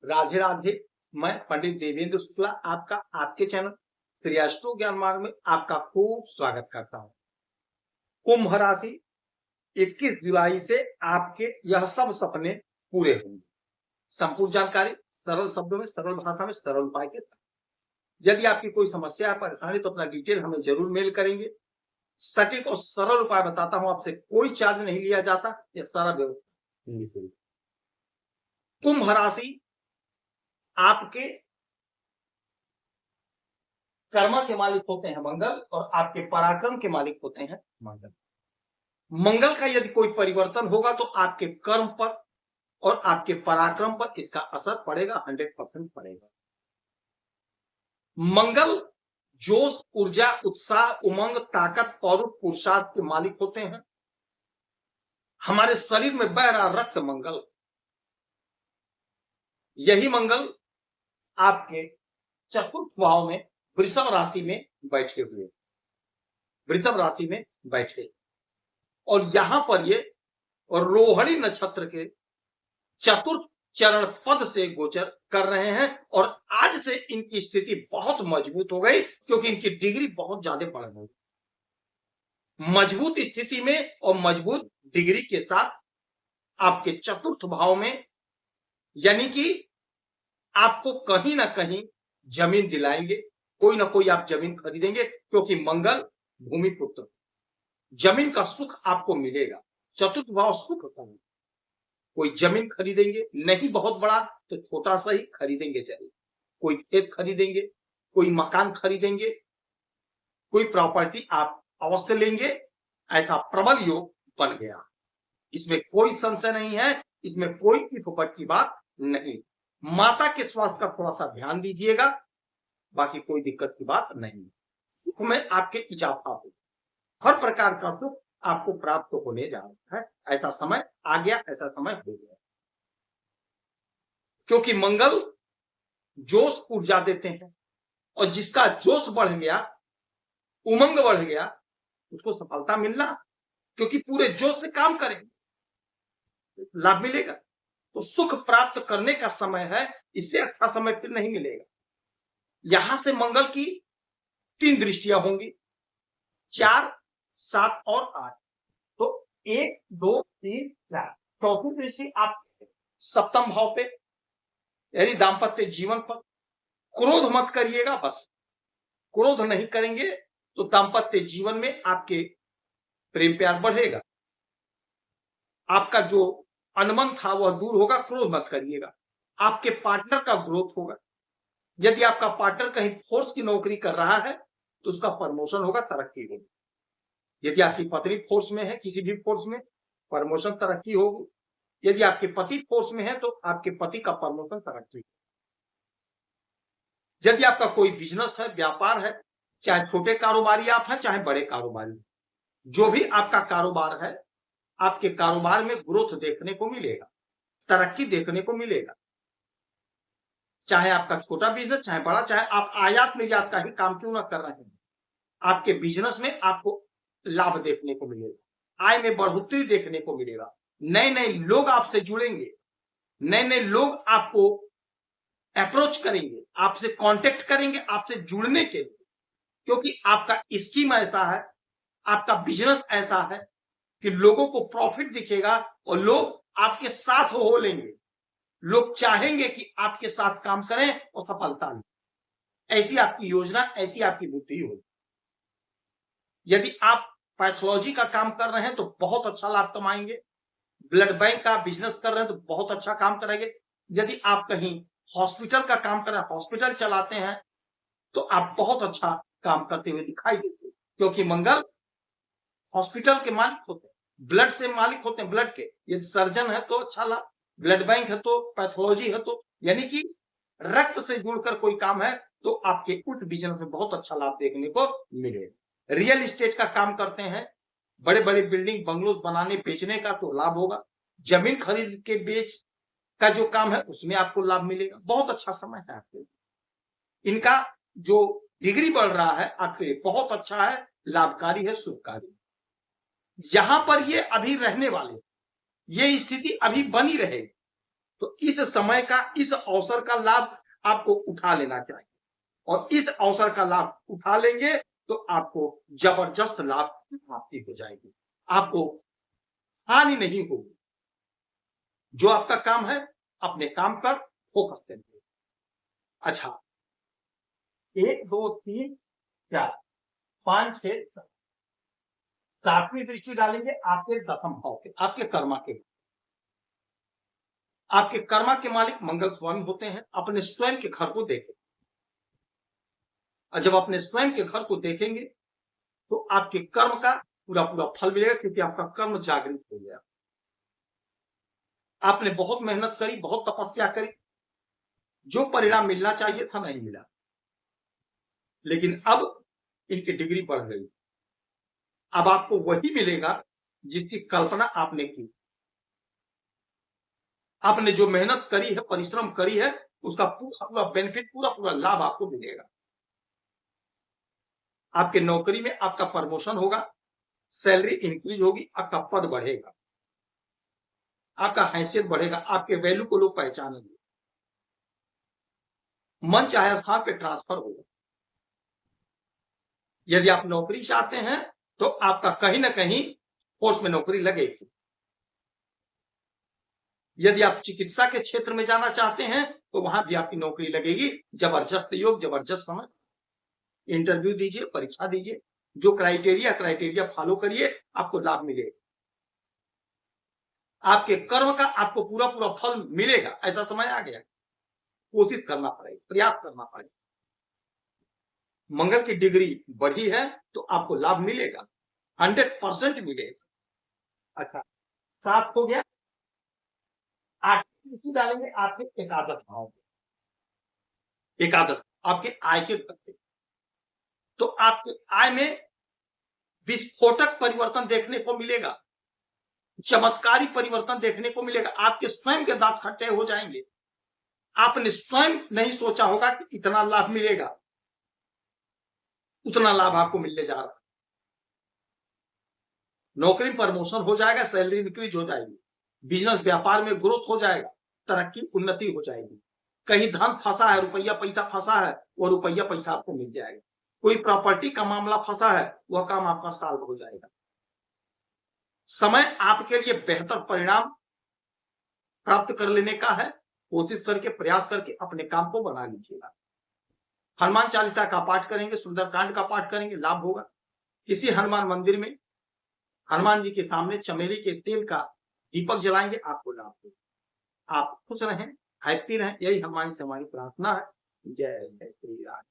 राधे राधे। मैं पंडित देवेंद्र शुक्ला आपका आपके चैनल श्री एस्ट्रो ज्ञान मार्ग में आपका खूब स्वागत करता हूं। कुंभ राशि 21 जुलाई से आपके यह सब सपने पूरे होंगे। संपूर्ण जानकारी सरल शब्दों में, सरल भाषा में, सरल उपाय के साथ। यदि आपकी कोई समस्या है, परेशानी, तो अपना डिटेल हमें जरूर मेल करेंगे। सटीक और सरल उपाय बताता हूं, आपसे कोई चार्ज नहीं लिया जाता। यह सारा व्यवस्था। कुंभ राशि आपके कर्म के मालिक होते हैं मंगल, और आपके पराक्रम के मालिक होते हैं मंगल। मंगल का यदि कोई परिवर्तन होगा तो आपके कर्म पर और आपके पराक्रम पर इसका असर पड़ेगा, 100% पड़ेगा। मंगल जोश, ऊर्जा, उत्साह, उमंग, ताकत, पौरुष, पुरुषार्थ के मालिक होते हैं। हमारे शरीर में बह रहा रक्त मंगल, यही मंगल आपके चतुर्थ भाव में वृषभ राशि में बैठे हुए, वृषभ राशि में बैठे, और यहां पर ये और रोहिणी नक्षत्र के चतुर्थ चरण पद से गोचर कर रहे हैं। और आज से इनकी स्थिति बहुत मजबूत हो गई, क्योंकि इनकी डिग्री बहुत ज्यादा बढ़ गई। मजबूत स्थिति में और मजबूत डिग्री के साथ आपके चतुर्थ भाव में, यानी कि आपको कहीं ना कहीं जमीन दिलाएंगे, कोई ना कोई आप जमीन खरीदेंगे, क्योंकि मंगल भूमि पुत्र, जमीन का सुख आपको मिलेगा। चतुर्थ भाव सुख का है। कोई जमीन खरीदेंगे, नहीं बहुत बड़ा तो छोटा सा ही खरीदेंगे, चाहिए कोई खेत खरीदेंगे, कोई मकान खरीदेंगे, कोई प्रॉपर्टी आप अवश्य लेंगे। ऐसा प्रबल योग बन गया, इसमें कोई संशय नहीं है, इसमें कोई इफपट की बात नहीं। माता के स्वास्थ्य का थोड़ा सा ध्यान दीजिएगा, बाकी कोई दिक्कत की बात नहीं। सुख में आपके इजाफा हो, हर प्रकार का सुख आपको प्राप्त होने जा रहा है। ऐसा समय आ गया, ऐसा समय हो गया, क्योंकि मंगल जोश, ऊर्जा देते हैं, और जिसका जोश बढ़ गया, उमंग बढ़ गया, उसको सफलता मिलना, क्योंकि पूरे जोश से काम करेंगे, लाभ मिलेगा। तो सुख प्राप्त करने का समय है, इससे अच्छा समय फिर नहीं मिलेगा। यहां से मंगल की 3 दृष्टियां होंगी, 4, 7 और 8। तो 1, 2, 3, 4। चौथी दृष्टि आप सप्तम भाव पे, यानी दाम्पत्य जीवन पर। क्रोध मत करिएगा, बस क्रोध नहीं करेंगे तो दाम्पत्य जीवन में आपके प्रेम प्यार बढ़ेगा, आपका जो अनबन था वह दूर होगा। क्रोध मत करिएगा। आपके पार्टनर का ग्रोथ होगा। यदि आपका पार्टनर कहीं फोर्स की नौकरी कर रहा है तो उसका प्रमोशन होगा, तरक्की होगी। यदि आपकी पत्नी फोर्स में है, किसी भी फोर्स में, प्रमोशन तरक्की होगी। यदि आपके पति फोर्स में है तो आपके पति का प्रमोशन तरक्की। यदि आपका कोई बिजनेस है, व्यापार है, चाहे छोटे कारोबारी आप हैं, चाहे बड़े कारोबारी, जो भी आपका कारोबार है, आपके कारोबार में ग्रोथ देखने को मिलेगा, तरक्की देखने को मिलेगा। चाहे आपका छोटा बिजनेस, चाहे बड़ा, चाहे आप आयात निर्यात का ही काम क्यों ना कर रहे हैं, आपके बिजनेस में आपको लाभ देखने को मिलेगा, आय में बढ़ोतरी देखने को मिलेगा। नए नए लोग आपसे जुड़ेंगे, नए नए लोग आपको अप्रोच करेंगे, आपसे कांटेक्ट करेंगे, आपसे जुड़ने के लिए, क्योंकि आपका स्कीम ऐसा है, आपका बिजनेस ऐसा है कि लोगों को प्रॉफिट दिखेगा और लोग आपके साथ हो लेंगे। लोग चाहेंगे कि आपके साथ काम करें और सफलता लें। ऐसी आपकी योजना, ऐसी आपकी बुद्धि होगी। यदि आप पैथोलॉजी का काम कर रहे हैं तो बहुत अच्छा लाभ कमाएंगे। ब्लड बैंक का बिजनेस कर रहे हैं तो बहुत अच्छा काम करेंगे। यदि आप कहीं हॉस्पिटल का काम कर रहे हैं, हॉस्पिटल चलाते हैं, तो आप बहुत अच्छा काम करते हुए दिखाई देते हैं, क्योंकि मंगल हॉस्पिटल के मालिक होते हैं, ब्लड से मालिक होते हैं, ब्लड के। यदि सर्जन है तो अच्छा लाभ, ब्लड बैंक है तो, पैथोलॉजी है तो, यानी कि रक्त से जुड़कर कोई काम है तो आपके उस बिजनेस में बहुत अच्छा लाभ देखने को मिलेगा। रियल एस्टेट का काम करते हैं, बड़े बड़े बिल्डिंग बंगलोज बनाने बेचने का, तो लाभ होगा। जमीन खरीद के बेच का जो काम है उसमें आपको लाभ मिलेगा। बहुत अच्छा समय है आपके लिए। इनका जो डिग्री बढ़ रहा है आपके लिए बहुत अच्छा है, लाभकारी है, शुभकारी। यहां पर ये अभी रहने वाले, ये स्थिति अभी बनी रहेगी। तो इस समय का, इस अवसर का लाभ आपको उठा लेना चाहिए, और इस अवसर का लाभ उठा लेंगे तो आपको जबरदस्त लाभ की प्राप्ति हो जाएगी, आपको हानि नहीं होगी। जो आपका काम है अपने काम पर फोकस करिए। अच्छा, 1 2 3 4 5 6 7 सातवीं दृष्टि डालेंगे आपके दशम भाव के, आपके कर्मा के। आपके कर्मा के मालिक मंगल स्वामी होते हैं। अपने स्वयं के घर को देखें, और जब अपने स्वयं के घर को देखेंगे तो आपके कर्म का पूरा पूरा फल मिलेगा, क्योंकि आपका कर्म जागृत हो गया। आपने बहुत मेहनत करी, बहुत तपस्या करी, जो परिणाम मिलना चाहिए था नहीं मिला, लेकिन अब इनकी डिग्री बढ़ गई। अब आपको वही मिलेगा जिसकी कल्पना आपने की। आपने जो मेहनत करी है, परिश्रम करी है, उसका पूरा पूरा बेनिफिट, पूरा पूरा लाभ आपको मिलेगा। आपके नौकरी में आपका प्रमोशन होगा, सैलरी इंक्रीज होगी, आपका पद बढ़ेगा, आपका हैसियत बढ़ेगा, आपके वैल्यू को लोग पहचानेंगे, मन चाहे स्थान पे ट्रांसफर होगा। यदि आप नौकरी चाहते हैं तो आपका कहीं ना कहीं फोर्स में नौकरी लगेगी। यदि आप चिकित्सा के क्षेत्र में जाना चाहते हैं तो वहां भी आपकी नौकरी लगेगी। जबरदस्त योग, जबरदस्त समय। इंटरव्यू दीजिए, परीक्षा दीजिए, जो क्राइटेरिया फॉलो करिए, आपको लाभ मिलेगा। आपके कर्म का आपको पूरा पूरा फल मिलेगा। ऐसा समय आ गया, कोशिश करना पड़ेगा, प्रयास करना पड़ेगा। मंगल की डिग्री बढ़ी है तो आपको लाभ मिलेगा, 100% मिलेगा। अच्छा, 7 हो गया। 8 डालेंगे आपके एकादश भाव में। एकादश आपके आय के घटते, तो आपके आय में विस्फोटक परिवर्तन देखने को मिलेगा, चमत्कारी परिवर्तन देखने को मिलेगा। आपके स्वयं के दांत खट्टे हो जाएंगे। आपने स्वयं नहीं सोचा होगा कि इतना लाभ मिलेगा, उतना लाभ आपको मिलने जा रहा है। नौकरी प्रमोशन हो जाएगा, सैलरी इंक्रीज हो जाएगी, बिजनेस व्यापार में ग्रोथ हो जाएगा, तरक्की उन्नति हो जाएगी। कहीं धन फंसा है, रुपया पैसा फंसा है, वो रुपया पैसा आपको मिल जाएगा। कोई प्रॉपर्टी का मामला फंसा है, वह काम आपका सॉल्व हो जाएगा। समय आपके लिए बेहतर परिणाम प्राप्त कर लेने का है। कोशिश करके, प्रयास करके अपने काम को बना लीजिएगा। हनुमान चालीसा का पाठ करेंगे, सुंदरकांड का पाठ करेंगे, लाभ होगा। किसी हनुमान मंदिर में हनुमान जी के सामने चमेली के तेल का दीपक जलाएंगे, आपको लाभ होगा। आप खुश रहें, हैप्पी रहें, यही हनुमान से हमारी प्रार्थना है। जय जय श्री राम।